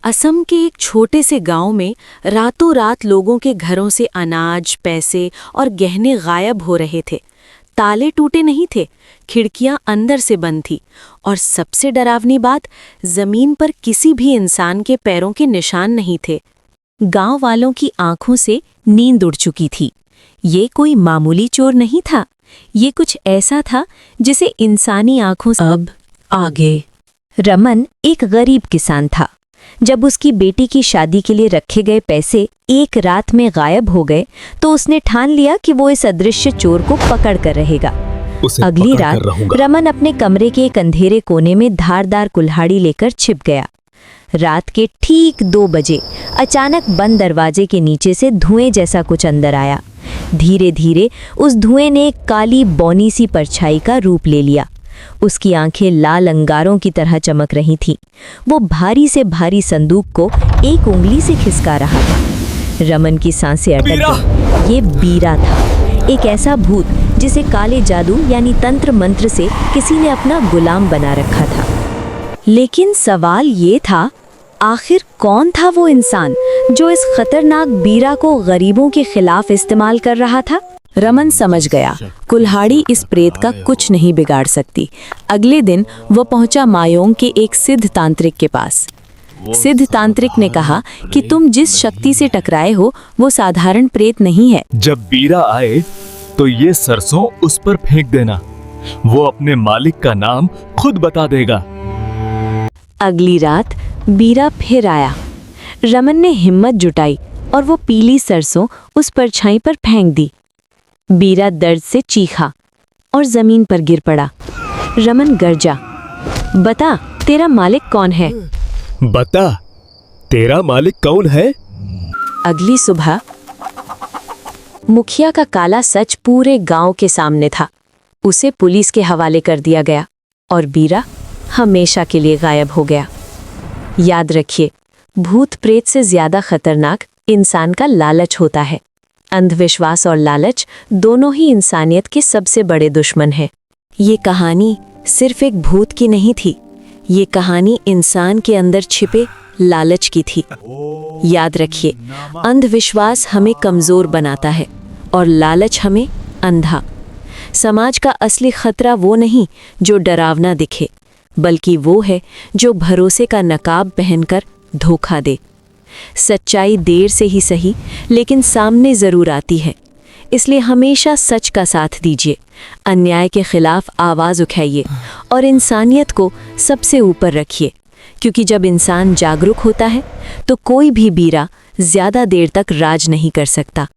असम के एक छोटे से गांव में रातों रात लोगों के घरों से अनाज, पैसे और गहने गायब हो रहे थे। ताले टूटे नहीं थे, खिड़कियां अंदर से बंद थी और सबसे डरावनी बात, जमीन पर किसी भी इंसान के पैरों के निशान नहीं थे। गांव वालों की आंखों से नींद उड़ चुकी थी। ये कोई मामूली चोर नहीं था, ये कुछ ऐसा था जिसे इंसानी आंखों से अब आगे। रमन एक गरीब किसान था। जब उसकी बेटी की शादी के लिए रखे गए पैसे एक रात में गायब हो गए तो उसने ठान लिया कि वो इस अदृश्य चोर को पकड़ कर रहेगा। अगली रात रमन अपने कमरे के एक अंधेरे कोने में धारदार कुल्हाड़ी लेकर छिप गया। रात के ठीक 2 बजे अचानक बंद दरवाजे के नीचे से धुएं जैसा कुछ अंदर आया। धीरे धीरे उस धुएं ने एक काली बौनी सी परछाई का रूप ले लिया। उसकी आंखें लाल अंगारों की तरह चमक रही थीं। वो भारी से भारी संदूक को एक उंगली से खिसका रहा था। रमन की सांसें अटक गईं। ये बीरा था, एक ऐसा भूत जिसे काले जादू यानी तंत्र मंत्र से किसी ने अपना गुलाम बना रखा था। लेकिन सवाल ये था, आखिर कौन था वो इंसान जो इस खतरनाक बीरा को गरीबों के खिलाफ इस्तेमाल कर रहा था? रमन समझ गया, कुल्हाड़ी इस प्रेत का कुछ नहीं बिगाड़ सकती। अगले दिन वो पहुंचा मायोंग के एक सिद्ध तांत्रिक के पास। सिद्ध तांत्रिक ने कहा कि तुम जिस शक्ति से टकराए हो वो साधारण प्रेत नहीं है। जब बीरा आए तो ये सरसों उस पर फेंक देना, वो अपने मालिक का नाम खुद बता देगा। अगली रात बीरा फिर आया। रमन ने हिम्मत जुटाई और वो पीली सरसों उस परछाई पर फेंक दी। बीरा दर्द से चीखा और जमीन पर गिर पड़ा। रमन गरजा, बता तेरा मालिक कौन है? बता तेरा मालिक कौन है? अगली सुबह मुखिया का काला सच पूरे गांव के सामने था। उसे पुलिस के हवाले कर दिया गया और बीरा हमेशा के लिए गायब हो गया। याद रखिए, भूत प्रेत से ज्यादा खतरनाक इंसान का लालच होता है। अंधविश्वास और लालच दोनों ही इंसानियत के सबसे बड़े दुश्मन हैं। ये कहानी सिर्फ एक भूत की नहीं थी, ये कहानी इंसान के अंदर छिपे लालच की थी। याद रखिए, अंधविश्वास हमें कमजोर बनाता है और लालच हमें अंधा। समाज का असली खतरा वो नहीं जो डरावना दिखे, बल्कि वो है जो भरोसे का नकाब पहनकर धोखा दे। सच्चाई देर से ही सही लेकिन सामने जरूर आती है, इसलिए हमेशा सच का साथ दीजिए, अन्याय के खिलाफ आवाज उठाइए और इंसानियत को सबसे ऊपर रखिए, क्योंकि जब इंसान जागरूक होता है तो कोई भी बीरा ज्यादा देर तक राज नहीं कर सकता।